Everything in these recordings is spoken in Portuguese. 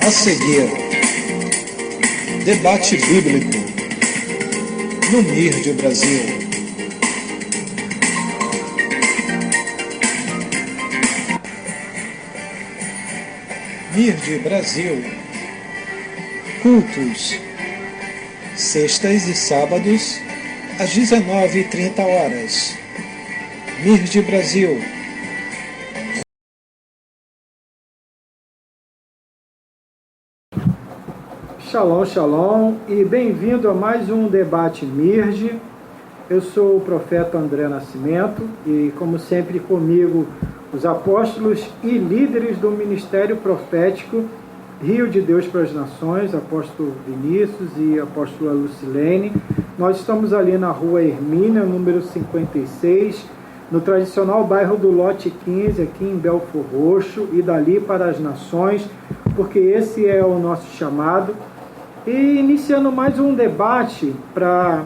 A seguir, debate bíblico no MIRD Brasil. MIRD Brasil. Cultos, sextas e sábados, às 19h30. MIRD Brasil. Shalom, shalom e bem-vindo a mais um debate MIRD. Eu sou o profeta André Nascimento e, como sempre, comigo os apóstolos e líderes do Ministério Profético Rio de Deus para as Nações, apóstolo Vinícius e apóstola Lucilene. Nós estamos ali na rua Hermínia, número 56, no tradicional bairro do Lote 15, aqui em Belfor Roxo, e dali para as nações, porque esse é o nosso chamado. E iniciando mais um debate para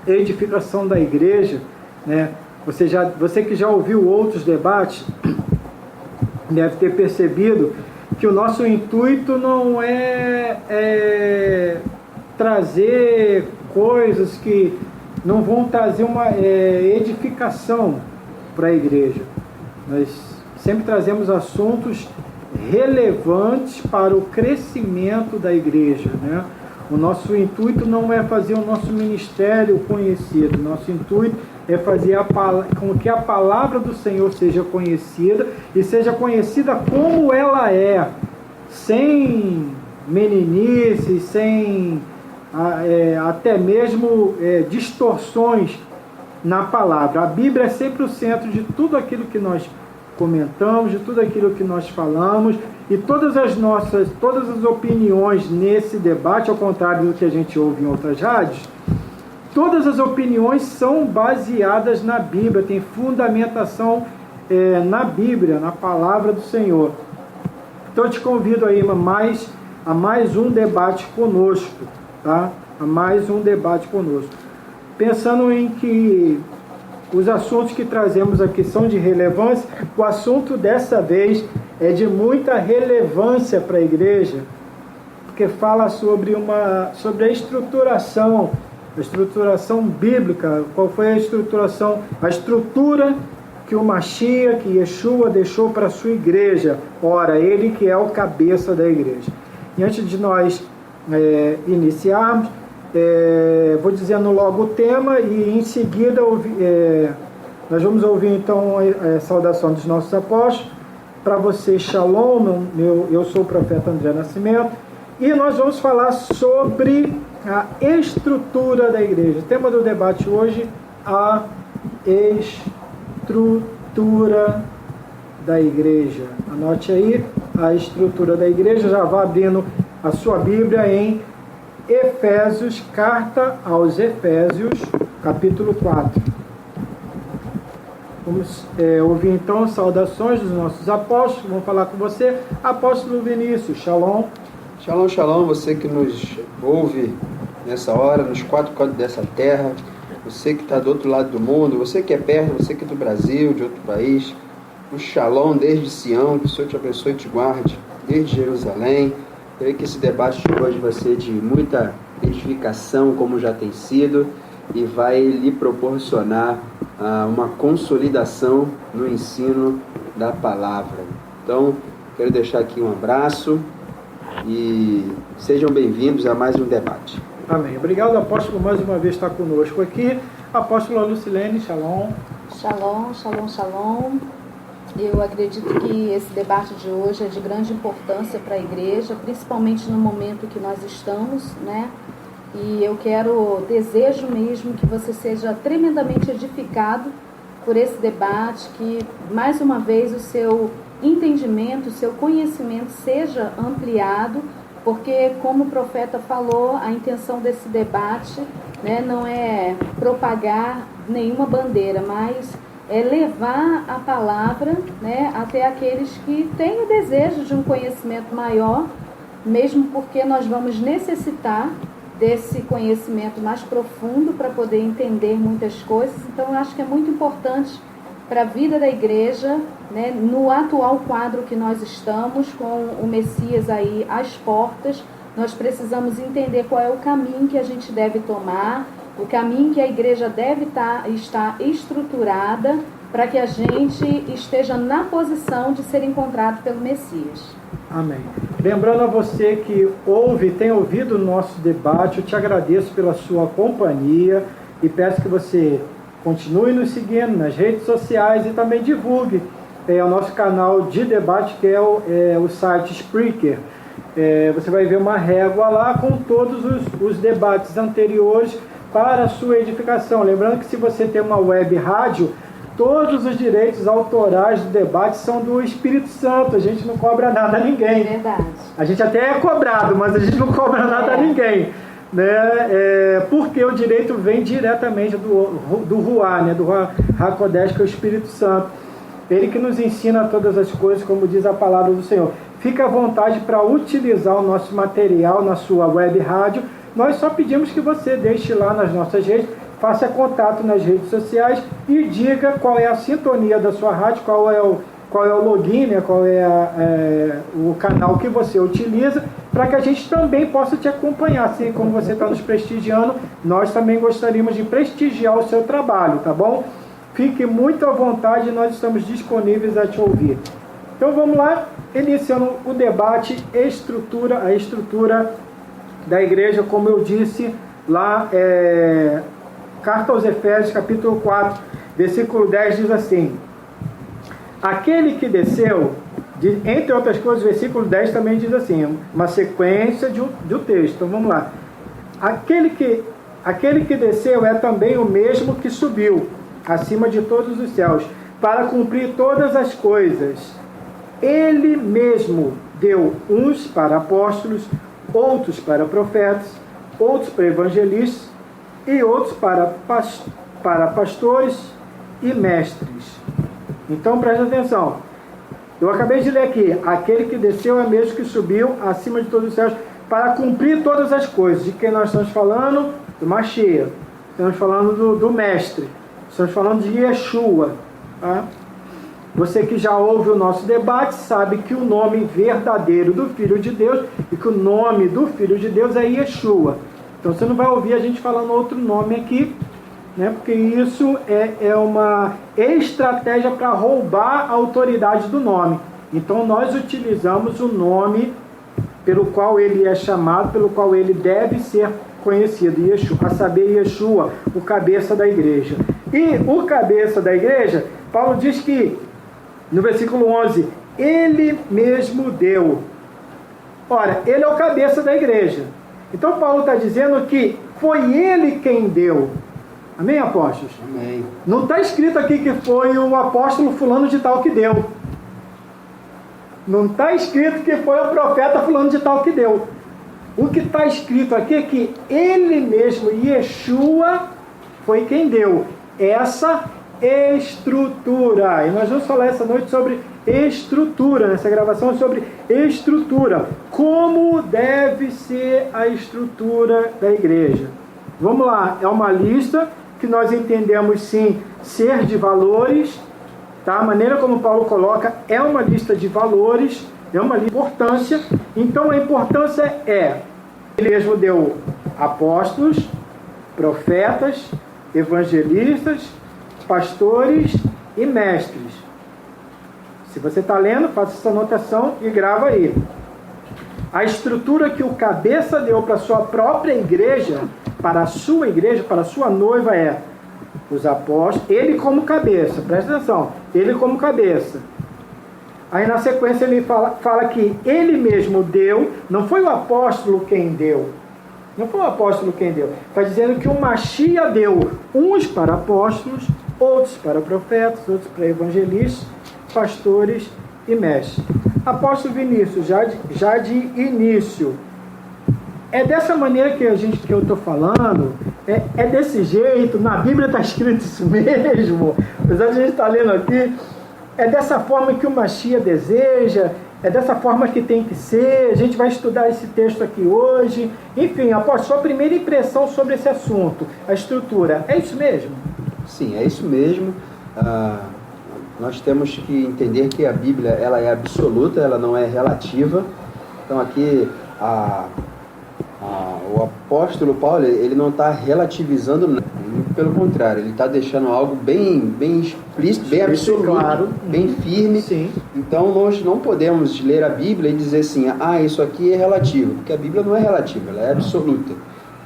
edificação da igreja, né? Você que já ouviu outros debates deve ter percebido que o nosso intuito não é trazer coisas que não vão trazer uma edificação para a igreja. Nós sempre trazemos assuntos relevantes para o crescimento da igreja, né? O nosso intuito não é fazer o nosso ministério conhecido, nosso intuito é fazer com que a palavra do Senhor seja conhecida e seja conhecida como ela é, sem meninice, sem até mesmo distorções na palavra. A Bíblia é sempre o centro de tudo aquilo que nós comentamos, de tudo aquilo que nós falamos, e todas as opiniões nesse debate, ao contrário do que a gente ouve em outras rádios, todas as opiniões são baseadas na Bíblia, tem fundamentação na Bíblia, na palavra do Senhor. Então eu te convido aí a mais um debate conosco, tá? A mais um debate conosco. Pensando em que os assuntos que trazemos aqui são de relevância, o assunto dessa vez é de muita relevância para a igreja, porque fala sobre a estruturação bíblica. Qual foi a estruturação? A estrutura que o Mashiach, que Yeshua deixou para a sua igreja. Ora, ele que é o cabeça da igreja. E antes de nós iniciarmos, vou dizendo logo o tema e em seguida nós vamos ouvir então a saudação dos nossos apóstolos. Para você, shalom, eu sou o profeta André Nascimento e nós vamos falar sobre a estrutura da igreja. O tema do debate hoje, a estrutura da igreja. Anote aí, a estrutura da igreja. Já vá abrindo a sua Bíblia em Efésios, carta aos Efésios, capítulo 4. Vamos ouvir então as saudações dos nossos apóstolos. Vamos falar com você, apóstolo Vinícius. Shalom. Shalom, shalom, você que nos ouve nessa hora, nos quatro cantos dessa terra, você que está do outro lado do mundo, você que é perto, você que é do Brasil, de outro país, o shalom desde Sião, que o Senhor te abençoe e te guarde, desde Jerusalém. Creio que esse debate de hoje vai ser de muita edificação, como já tem sido, e vai lhe proporcionar uma consolidação no ensino da palavra. Então, quero deixar aqui um abraço e sejam bem-vindos a mais um debate. Amém. Obrigado, apóstolo, mais uma vez estar conosco aqui. Apóstola Lucilene, shalom. Shalom, shalom, shalom. Eu acredito que esse debate de hoje é de grande importância para a igreja, principalmente no momento que nós estamos, né? E eu desejo mesmo que você seja tremendamente edificado por esse debate, que mais uma vez o seu entendimento, o seu conhecimento seja ampliado, porque como o profeta falou, a intenção desse debate, né, não é propagar nenhuma bandeira, mas é levar a palavra, né, até aqueles que têm o desejo de um conhecimento maior, mesmo porque nós vamos necessitar desse conhecimento mais profundo para poder entender muitas coisas. Então eu acho que é muito importante para a vida da igreja, né, no atual quadro que nós estamos, com o Messias aí às portas. Nós precisamos entender qual é o caminho que a gente deve tomar, o caminho que a igreja deve estar estruturada para que a gente esteja na posição de ser encontrado pelo Messias. Amém. Lembrando a você que tem ouvido o nosso debate, eu te agradeço pela sua companhia e peço que você continue nos seguindo nas redes sociais e também divulgue o nosso canal de debate, que é o site Spreaker. Você vai ver uma régua lá com todos os debates anteriores para a sua edificação. Lembrando que se você tem uma web rádio, todos os direitos autorais do debate são do Espírito Santo. A gente não cobra nada a ninguém. Verdade. A gente até é cobrado, mas a gente não cobra nada a ninguém. Né? Porque o direito vem diretamente do Ruá, né? do Hakodesh, que é o Espírito Santo. Ele que nos ensina todas as coisas, como diz a palavra do Senhor. Fique à vontade para utilizar o nosso material na sua web rádio. Nós só pedimos que você deixe lá nas nossas redes, faça contato nas redes sociais e diga qual é a sintonia da sua rádio, qual é o login, né, qual é o canal que você utiliza, para que a gente também possa te acompanhar. Assim como você está nos prestigiando, nós também gostaríamos de prestigiar o seu trabalho, tá bom? Fique muito à vontade, nós estamos disponíveis a te ouvir. Então vamos lá, iniciando o debate, a estrutura da igreja, como eu disse lá, Carta aos Efésios, capítulo 4, versículo 10, diz assim: aquele que desceu, entre outras coisas, o versículo 10 também diz assim, uma sequência de um texto. Então vamos lá. Aquele que desceu é também o mesmo que subiu acima de todos os céus, para cumprir todas as coisas. Ele mesmo deu uns para apóstolos, outros para profetas, outros para evangelistas e outros para pastores e mestres. Então preste atenção. Eu acabei de ler aqui, aquele que desceu é mesmo que subiu acima de todos os céus para cumprir todas as coisas. De quem nós estamos falando? Do Mashiach. Estamos falando do mestre. Estamos falando de Yeshua. Tá? Você que já ouve o nosso debate sabe que o nome verdadeiro do Filho de Deus e que o nome do Filho de Deus é Yeshua. Então você não vai ouvir a gente falando outro nome aqui, né? Porque isso é uma estratégia para roubar a autoridade do nome. Então nós utilizamos o nome pelo qual ele é chamado, pelo qual ele deve ser conhecido, Yeshua, a saber, Yeshua, o cabeça da igreja. E o cabeça da igreja, Paulo diz que, no versículo 11, ele mesmo deu. Ora, ele é o cabeça da igreja. Então Paulo está dizendo que foi ele quem deu. Amém, apóstolos? Amém. Não está escrito aqui que foi o apóstolo fulano de tal que deu. Não está escrito que foi o profeta fulano de tal que deu. O que está escrito aqui é que ele mesmo, Yeshua, foi quem deu essa estrutura. E nós vamos falar essa noite sobre estrutura, nessa gravação sobre estrutura. Como deve ser a estrutura da igreja? Vamos lá, é uma lista que nós entendemos sim ser de valores, tá? A maneira como Paulo coloca é uma lista de valores, é uma lista de importância. Então a importância ele mesmo deu apóstolos, profetas, evangelistas, pastores e mestres. Se você está lendo, faça essa anotação e grava aí. A estrutura que o cabeça deu para a sua própria igreja, para a sua noiva é os apóstolos, ele como cabeça, presta atenção, ele como cabeça. Aí na sequência ele fala que ele mesmo deu, não foi o apóstolo quem deu. Não foi o apóstolo quem deu. Está dizendo que o Mashiach deu uns para apóstolos, outros para profetas, outros para evangelistas, pastores e mestres. Apóstolo Vinícius, já de início, é dessa maneira que eu estou falando? É desse jeito? Na Bíblia está escrito isso mesmo? Apesar de a gente estar lendo aqui, é dessa forma que o Mashiach deseja? É dessa forma que tem que ser? A gente vai estudar esse texto aqui hoje. Enfim, apóstolo, sua primeira impressão sobre esse assunto, a estrutura, é isso mesmo? Sim, é isso mesmo. nós temos que entender que a Bíblia ela é absoluta, ela não é relativa. Então aqui o apóstolo Paulo, ele não está relativizando nada, pelo contrário, ele está deixando algo bem explícito, bem absoluto, claro, bem firme. Sim. Então nós não podemos ler a Bíblia e dizer assim, isso aqui é relativo, porque a Bíblia não é relativa, ela é absoluta.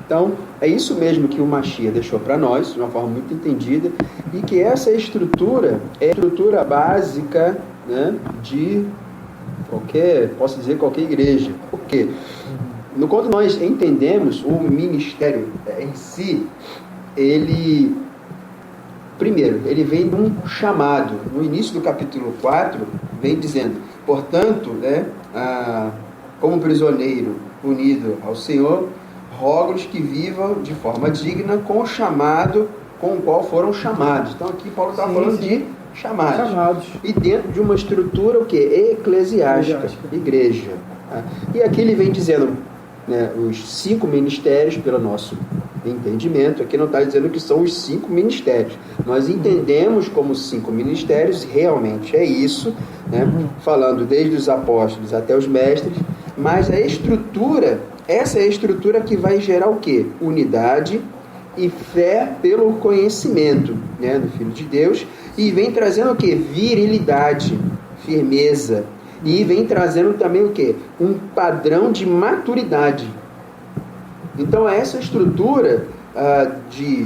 Então é isso mesmo que o Mashiach deixou para nós, de uma forma muito entendida, e que essa estrutura é a estrutura básica, né, de qualquer igreja. Por quê? Quando nós entendemos o ministério em si, ele vem de um chamado. No início do capítulo 4, vem dizendo, portanto, né, como prisioneiro unido ao Senhor, rogo-lhes que vivam de forma digna com o chamado com o qual foram chamados. Então aqui Paulo está falando de chamados. E dentro de uma estrutura o quê? Eclesiástica, igreja. Tá? E aqui ele vem dizendo, né, os 5 ministérios, pelo nosso entendimento, aqui não está dizendo que são os 5 ministérios. Nós entendemos como 5 ministérios, realmente é isso, né? Falando desde os apóstolos até os mestres, mas a estrutura, essa é a estrutura que vai gerar o quê? Unidade e fé pelo conhecimento, né, do Filho de Deus, e vem trazendo o quê? Virilidade, firmeza, e vem trazendo também o quê? Um padrão de maturidade. Então essa estrutura,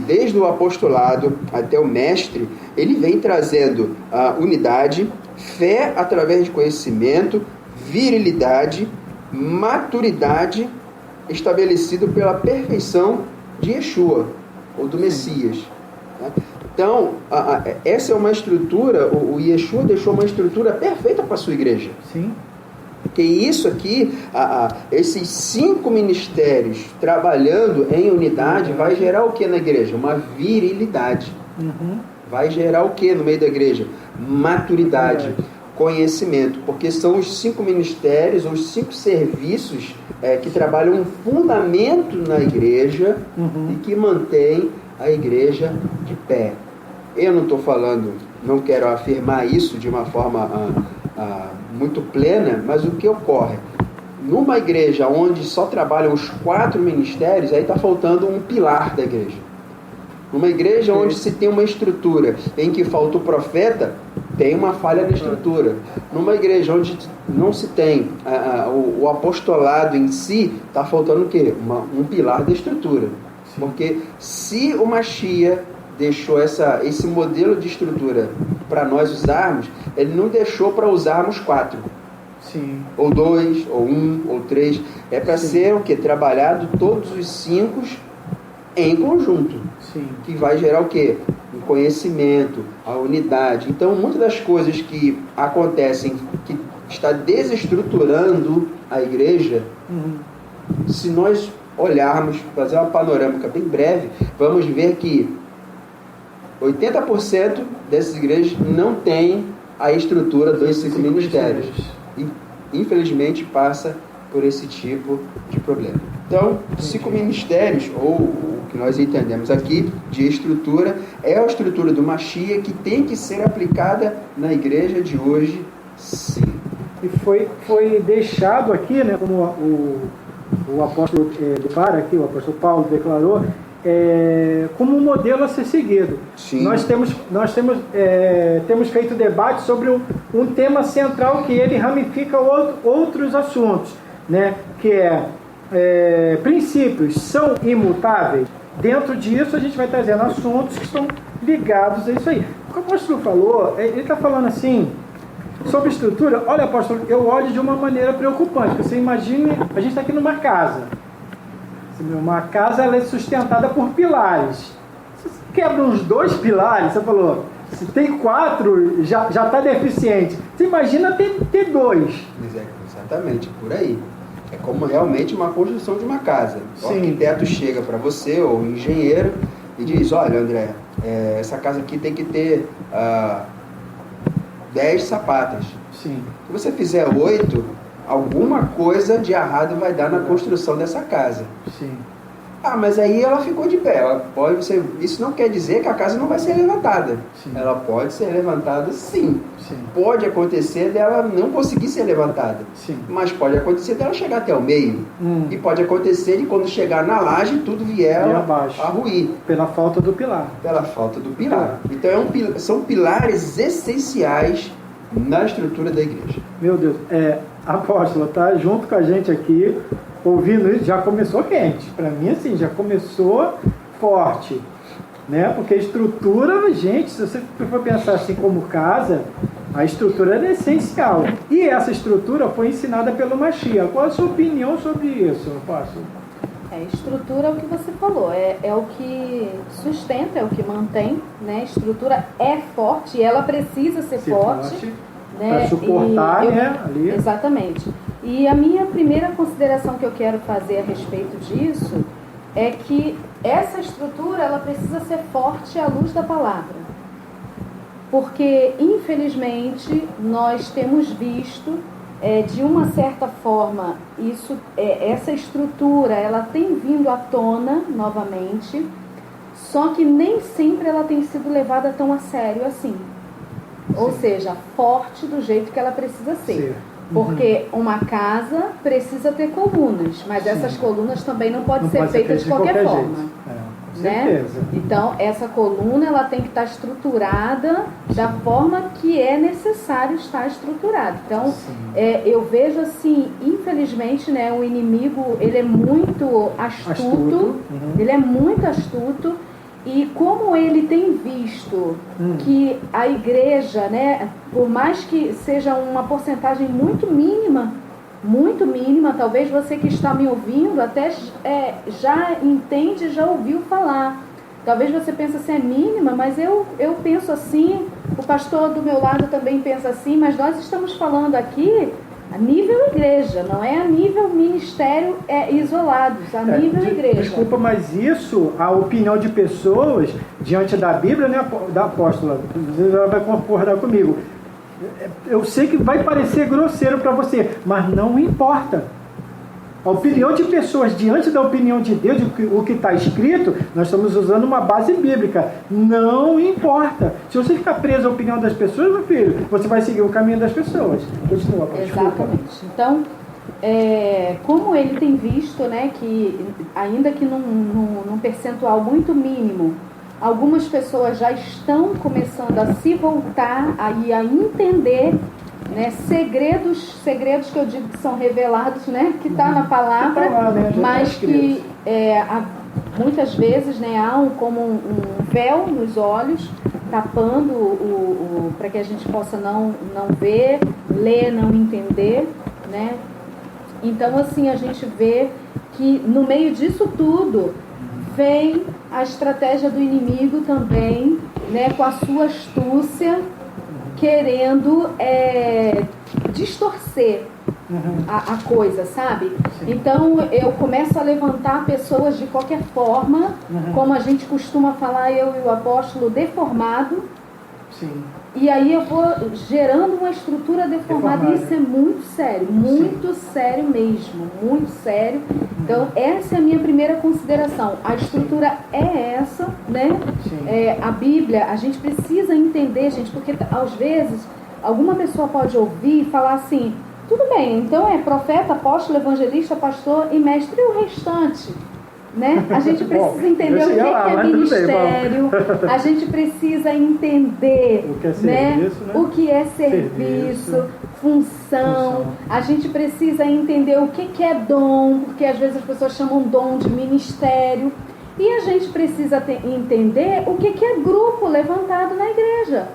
desde o apostolado até o mestre, ele vem trazendo unidade, fé através de conhecimento, virilidade, maturidade, estabelecido pela perfeição de Yeshua, ou do Messias. Então, essa é uma estrutura, o Yeshua deixou uma estrutura perfeita para a sua igreja. Sim. Porque isso aqui, esses 5 ministérios trabalhando em unidade, vai gerar o que na igreja? Uma virilidade. Vai gerar o que no meio da igreja? Maturidade, conhecimento. Porque são os 5 ministérios, os 5 serviços que trabalham um fundamento na igreja e que mantém a igreja de pé. Eu não estou falando, não quero afirmar isso de uma forma muito plena, mas o que ocorre? Numa igreja onde só trabalham os 4 ministérios, aí está faltando um pilar da igreja. Numa igreja onde se tem uma estrutura em que falta o profeta, tem uma falha na estrutura. Numa igreja onde não se tem o apostolado em si, está faltando o quê? Um pilar da estrutura. Porque se o Mashiach deixou esse modelo de estrutura para nós usarmos, ele não deixou para usarmos 4. Sim. Ou 2, ou 1, ou 3. É para ser o quê? Trabalhado todos os 5 em conjunto. Sim. Que vai gerar o quê? O conhecimento, a unidade. Então, muitas das coisas que acontecem, que está desestruturando a igreja, se nós olharmos, fazer uma panorâmica bem breve, vamos ver que 80% dessas igrejas não tem a estrutura dos 5 ministérios. E, infelizmente, passa por esse tipo de problema. Então, 5 ministérios, ou o que nós entendemos aqui de estrutura, é a estrutura do Mashiach que tem que ser aplicada na igreja de hoje, sim. E foi deixado aqui, né, como o apóstolo declara aqui, o apóstolo Paulo declarou, como um modelo a ser seguido. Sim. Nós temos feito debate sobre um tema central que ele ramifica outros assuntos, né, que princípios são imutáveis. Dentro disso a gente vai trazendo assuntos que estão ligados a isso aí. O que o apóstolo falou, ele está falando assim, sobre estrutura. Olha, apóstolo, eu olho de uma maneira preocupante. Você imagine, a gente está aqui numa casa. Uma casa, ela é sustentada por pilares. Se você quebra uns 2 pilares, você falou, se tem 4, já está deficiente. Você imagina ter 2. Exatamente, por aí. É como realmente uma construção de uma casa. O arquiteto chega para você, ou o engenheiro, e diz, olha, André, essa casa aqui tem que ter 10 sapatas. Sim. Se você fizer 8, alguma coisa de errado vai dar na construção dessa casa. Sim. Ah, mas aí ela ficou de pé. Ela pode ser... Isso não quer dizer que a casa não vai ser levantada. Sim. Ela pode ser levantada, sim. Sim. Pode acontecer dela não conseguir ser levantada. Sim. Mas pode acontecer dela chegar até o meio. E pode acontecer de quando chegar na laje, tudo vier abaixo, a ruir. pela falta do pilar. Pela falta do pilar. Então são pilares essenciais na estrutura da igreja. Meu Deus, apóstolo, tá junto com a gente aqui, ouvindo isso, já começou quente. Para mim, assim, já começou forte, né? Porque a estrutura, gente, se você for pensar assim como casa, a estrutura é essencial. E essa estrutura foi ensinada pelo Mashiach. Qual a sua opinião sobre isso, apóstolo? Estrutura é o que você falou, é o que sustenta, é o que mantém, né? Estrutura é forte e ela precisa ser forte, né? Para suportar, né? Ali. Exatamente. E a minha primeira consideração que eu quero fazer a respeito disso é que essa estrutura ela precisa ser forte à luz da palavra. Porque, infelizmente, nós temos visto, de uma certa forma, essa estrutura ela tem vindo à tona novamente, só que nem sempre ela tem sido levada tão a sério assim. Ou seja, forte do jeito que ela precisa ser. Porque uma casa precisa ter colunas, mas essas colunas também não podem ser feitas de qualquer forma. Né? Então, essa coluna ela tem que estar estruturada da forma que é necessário estar estruturada. Então, eu vejo assim, infelizmente, né, o inimigo ele é muito astuto. Ele é muito astuto. E como ele tem visto que a igreja, né, por mais que seja uma porcentagem muito mínima, talvez você que está me ouvindo até já entende, já ouviu falar. Talvez você pense assim, é mínima, mas eu penso assim, o pastor do meu lado também pensa assim, mas nós estamos falando aqui a nível igreja, não é a nível ministério isolados, a nível igreja. Desculpa, mas isso, a opinião de pessoas diante da Bíblia, né, da apóstola, você já vai concordar comigo. Eu sei que vai parecer grosseiro para você, mas não importa. A opinião de pessoas diante da opinião de Deus, o que está escrito, nós estamos usando uma base bíblica. Não importa. Se você ficar preso à opinião das pessoas, meu filho, você vai seguir o caminho das pessoas. Continua, exatamente. Então, como ele tem visto, né, que ainda que num percentual muito mínimo, algumas pessoas já estão começando a se voltar a entender, né, segredos que eu digo que são revelados, né, que está na palavra, mas que muitas vezes, né, há como um véu nos olhos tapando para que a gente possa não ver, ler, não entender, né? Então, assim, a gente vê que no meio disso tudo vem a estratégia do inimigo também, né, com a sua astúcia, querendo distorcer a coisa, sabe? Sim. Então eu começo a levantar pessoas de qualquer forma, como a gente costuma falar, eu e o apóstolo, deformado. Sim. E aí eu vou gerando uma estrutura deformada. E isso é muito sério, muito sério mesmo, muito sério. Então essa é a minha primeira consideração. A estrutura é essa, né? A Bíblia, a gente precisa entender, gente, porque às vezes alguma pessoa pode ouvir e falar assim, tudo bem, então é profeta, apóstolo, evangelista, pastor e mestre, e o restante? Né? A gente precisa entender o que é ministério, a gente precisa entender o que é serviço, né? O que é serviço, função. A gente precisa entender o que é dom, porque às vezes as pessoas chamam dom de ministério. E a gente precisa entender o que é grupo levantado na igreja.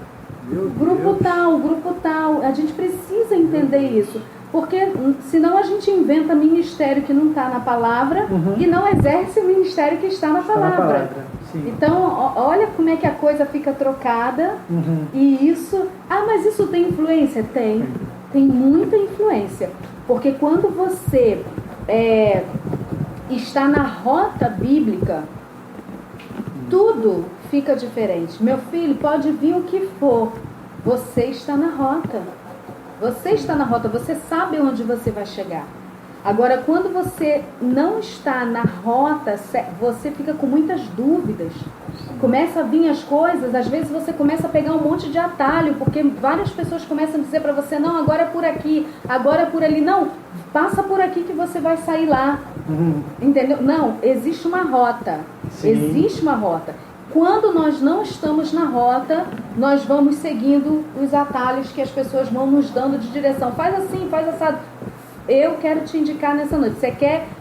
Grupo tal. A gente precisa entender isso. Porque senão a gente inventa ministério que não está na palavra e não exerce o ministério que está na palavra. Então, olha como é que a coisa fica trocada. E isso... Ah, mas isso tem influência? Tem muita influência. Porque quando você está na rota bíblica, tudo fica diferente. Meu filho, pode vir o que for. Você está na rota. Você está na rota, você sabe onde você vai chegar. Agora, quando você não está na rota, você fica com muitas dúvidas. Começa a vir as coisas, às vezes você começa a pegar um monte de atalho, porque várias pessoas começam a dizer para você, não, agora é por aqui, agora é por ali. Não, passa por aqui que você vai sair lá. Entendeu? Não, existe uma rota. Sim. Existe uma rota. Quando nós não estamos na rota, nós vamos seguindo os atalhos que as pessoas vão nos dando de direção. Faz assim, faz assado. Eu quero te indicar nessa noite.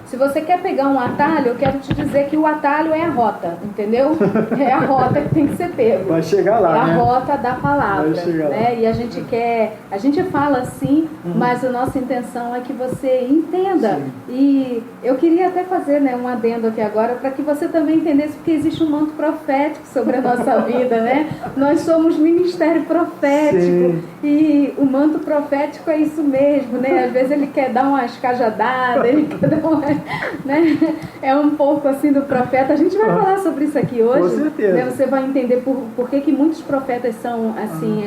Se você quer pegar um atalho, eu quero te dizer que o atalho é a rota, entendeu? É a rota que tem que ser pego. Vai chegar lá, né? A rota da palavra, vai chegar né? Lá. E a gente fala assim, mas a nossa intenção é que você entenda. Sim. E eu queria até fazer, né, um adendo aqui agora, para que você também entendesse, porque existe um manto profético sobre a nossa vida, né? Nós somos ministério profético. Sim. E o manto profético é isso mesmo, né? Às vezes ele quer dar umas cajadadas, ele quer dar uma, né? É um pouco assim do profeta. A gente vai falar sobre isso aqui hoje. Com certeza. Né? Você vai entender por que muitos profetas são assim,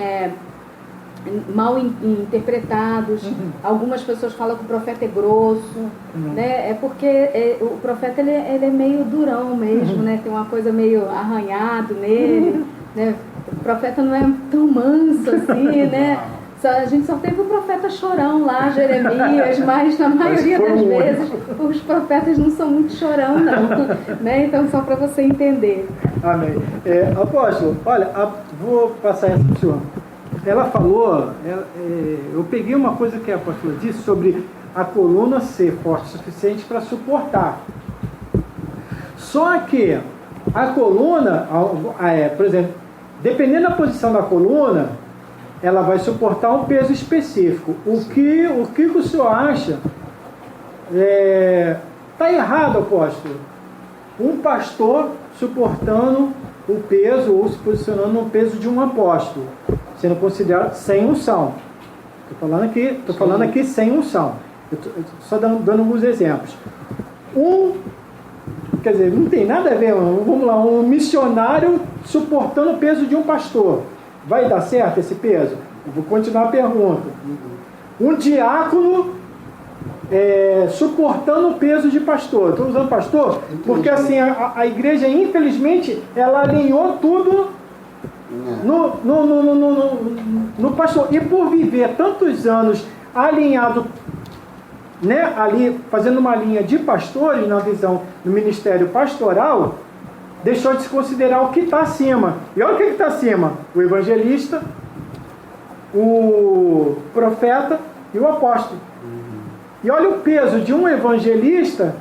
mal interpretados. Algumas pessoas falam que o profeta é grosso, né? É porque o profeta ele é meio durão mesmo, né? Tem uma coisa meio arranhado nele, né? O profeta não é tão manso assim, né? A gente só teve o profeta chorão lá, Jeremias, mas na maioria das vezes os profetas não são muito chorão, não. Né? Então, só para você entender. Amém. Apóstolo, olha, vou passar essa para o senhor. Ela falou, eu peguei uma coisa que a apóstola disse sobre a coluna ser forte o suficiente para suportar. Só que a coluna, por exemplo, dependendo da posição da coluna, ela vai suportar um peso específico. O que o senhor acha? Está errado, apóstolo. Um pastor suportando o peso ou se posicionando no peso de um apóstolo, sendo considerado sem unção. Estou falando aqui sem unção. Só dando alguns exemplos. Quer dizer, não tem nada a ver, vamos lá, um missionário suportando o peso de um pastor. Vai dar certo esse peso? Eu vou continuar a pergunta. Um diácono suportando o peso de pastor. Estou usando pastor porque assim, a igreja, infelizmente, ela alinhou tudo no pastor. E por viver tantos anos alinhado, né, ali, fazendo uma linha de pastores na visão do ministério pastoral, deixou de se considerar o que está acima. E olha o que está acima: o evangelista, o profeta e o apóstolo. E olha o peso de um evangelista,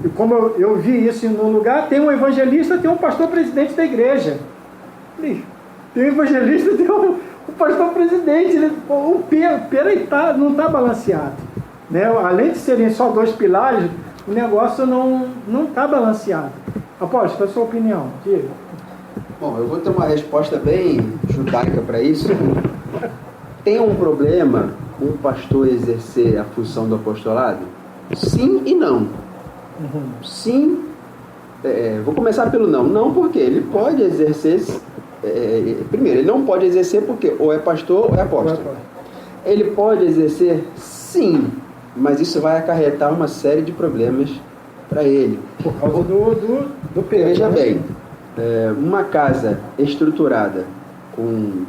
e como eu vi isso em um lugar, tem um evangelista, tem um pastor presidente da igreja. Tem um evangelista, tem um pastor presidente. O peso não está balanceado. Né? Além de serem só dois pilares, o negócio não está balanceado. Apóstolo, qual é a sua opinião? Diga. Bom, eu vou ter uma resposta bem judaica para isso. Tem um problema um pastor exercer a função do apostolado? Sim e não. Sim, vou começar pelo não. Não porque ele pode exercer... primeiro, ele não pode exercer porque ou é pastor ou é apóstolo. Ele pode exercer, sim, mas isso vai acarretar uma série de problemas para ele. Por causa do peso. Veja bem, uma casa estruturada com,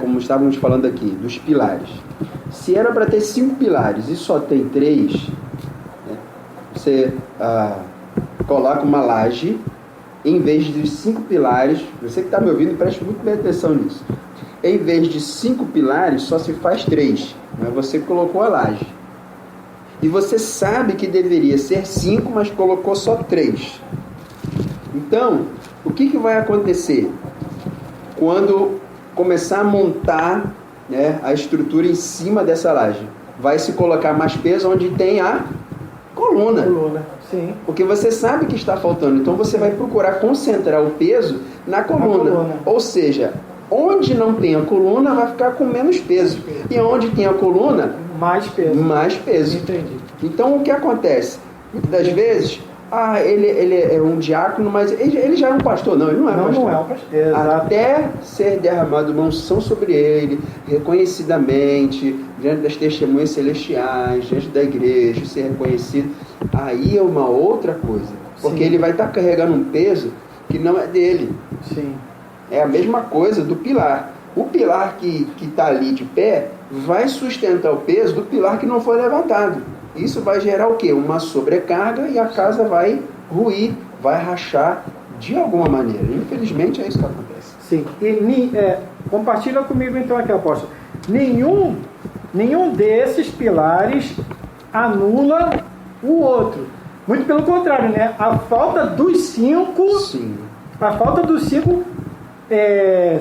como estávamos falando aqui, dos pilares. Se era para ter 5 pilares e só tem 3, você coloca uma laje, em vez de 5 pilares, você que está me ouvindo, preste muito bem atenção nisso. Em vez de 5 pilares, só se faz 3, mas você colocou a laje. E você sabe que deveria ser 5, mas colocou só 3. Então, o que vai acontecer? Quando começar a montar, a estrutura em cima dessa laje, vai se colocar mais peso onde tem a coluna. Sim. Porque você sabe que está faltando. Então você vai procurar concentrar o peso na coluna. Ou seja, onde não tem a coluna vai ficar com menos peso. E onde tem a coluna, mais peso. Mais peso. Entendi. Então o que acontece? Muitas das vezes ele é um diácono, mas ele já é um pastor. Não, ele não é pastor. Não é um pastor. Exato. Até ser derramado uma unção sobre ele, reconhecidamente, diante das testemunhas celestiais, diante da igreja, ser reconhecido, aí é uma outra coisa. Porque Sim. ele vai estar carregando um peso que não é dele. Sim. É a mesma coisa do pilar. O pilar que está ali de pé vai sustentar o peso do pilar que não foi levantado. Isso vai gerar o quê? Uma sobrecarga e a casa vai ruir, vai rachar de alguma maneira. Infelizmente é isso que acontece. Sim. E compartilha comigo então aqui, apóstolo. Nenhum desses pilares anula o outro. Muito pelo contrário, né? A falta dos 5... Sim. A falta dos 5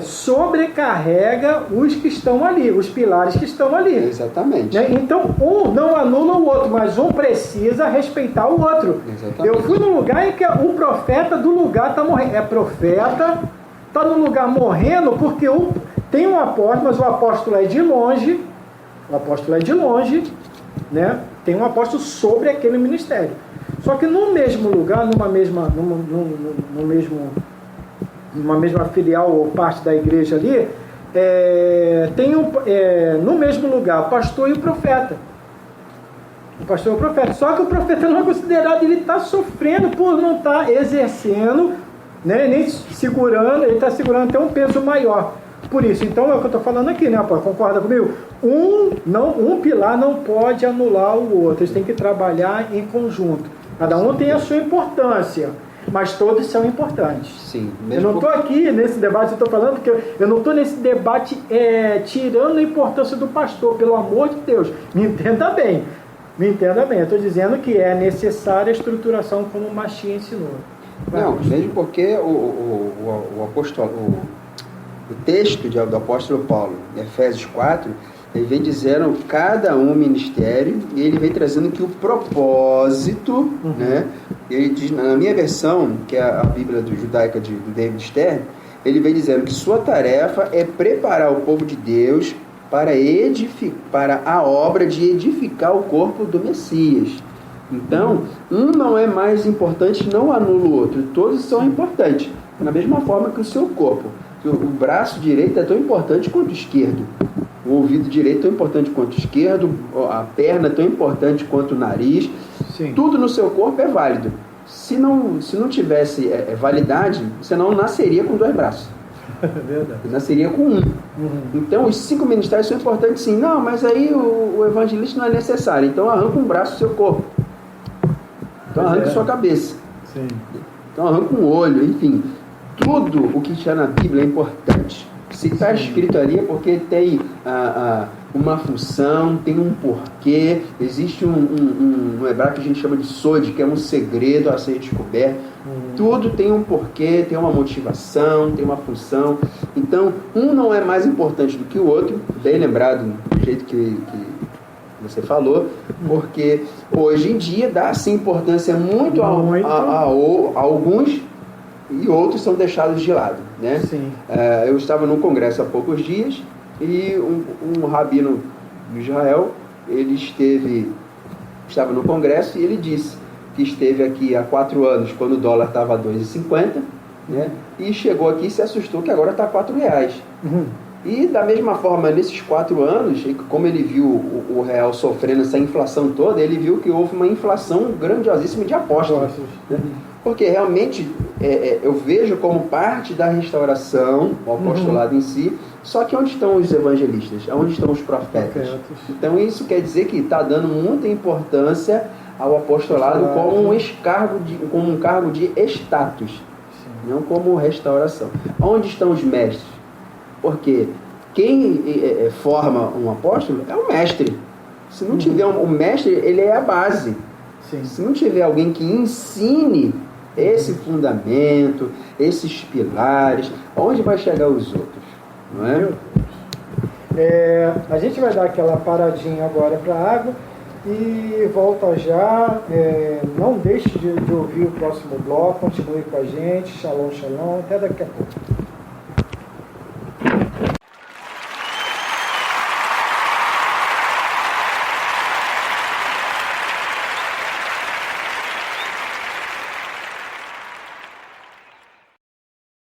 sobrecarrega os que estão ali, os pilares que estão ali. Exatamente. Né? Então, um não anula o outro, mas um precisa respeitar o outro. Exatamente. Eu fui num lugar em que o profeta do lugar está morrendo. É profeta, está no lugar morrendo, porque tem um apóstolo, mas o apóstolo é de longe. O apóstolo é de longe, né? Tem um apóstolo sobre aquele ministério. Só que no mesmo lugar, numa mesma filial ou parte da igreja ali, tem no mesmo lugar o pastor e o profeta. O pastor e o profeta. Só que o profeta não é considerado, ele está sofrendo por não estar exercendo, né, nem segurando, ele está segurando até um peso maior. Por isso, então é o que eu estou falando aqui, né, pô? Concorda comigo? Um pilar não pode anular o outro, eles têm que trabalhar em conjunto. Cada um tem a sua importância, mas todos são importantes. Sim. Eu não estou aqui nesse debate, eu estou falando porque eu não estou nesse debate tirando a importância do pastor, pelo amor de Deus. Me entenda bem. Eu estou dizendo que é necessária a estruturação como o Machia ensinou. Não, mesmo porque o texto do apóstolo Paulo, em Efésios 4, ele vem dizendo cada um ministério, e ele vem trazendo que o propósito, né? Ele diz, na minha versão, que é a Bíblia judaica do David Stern, ele vem dizendo que sua tarefa é preparar o povo de Deus para a obra de edificar o corpo do Messias. Então, um não é mais importante, não anula o outro, todos são importantes, da mesma forma que o seu corpo. O braço direito é tão importante quanto o esquerdo, o ouvido direito é tão importante quanto o esquerdo, a perna é tão importante quanto o nariz. Sim. Tudo no seu corpo é válido. Se não tivesse validade, você não nasceria com 2 braços. Verdade. Nasceria com 1. Então os 5 ministérios são importantes, sim. Não, mas aí o evangelista não é necessário. Então arranca um braço do seu corpo. Então arranca sua cabeça. Sim. Então arranca um olho, enfim. Tudo o que está na Bíblia é importante. Se está escrito ali é porque tem uma função, tem um porquê. Existe no hebraico que a gente chama de sod, que é um segredo a ser descoberto. Tudo tem um porquê, tem uma motivação, tem uma função. Então, um não é mais importante do que o outro, bem lembrado do jeito que você falou, porque hoje em dia dá-se importância muito. A alguns, e outros são deixados de lado, né? Sim. Eu estava num congresso há poucos dias e um rabino de Israel, ele estava no congresso e ele disse que esteve aqui há 4 anos, quando o dólar estava a 2,50, né? E chegou aqui e se assustou que agora está a R$4. E da mesma forma, nesses 4 anos, como ele viu o real sofrendo essa inflação toda, ele viu que houve uma inflação grandiosíssima de apóstolos. Né? Porque realmente eu vejo como parte da restauração, o apostolado em si, só que onde estão os evangelistas? Onde estão os profetas? Então isso quer dizer que está dando muita importância ao apostolado como um cargo de status, não como restauração. Onde estão os mestres? Porque quem forma um apóstolo é o mestre. Se não tiver o mestre, ele é a base. Sim. Se não tiver alguém que ensine esse fundamento, esses pilares, aonde vai chegar os outros? Não é? A gente vai dar aquela paradinha agora para a água e volta já. Não deixe de ouvir o próximo bloco, continue com a gente. Shalom, shalom, até daqui a pouco.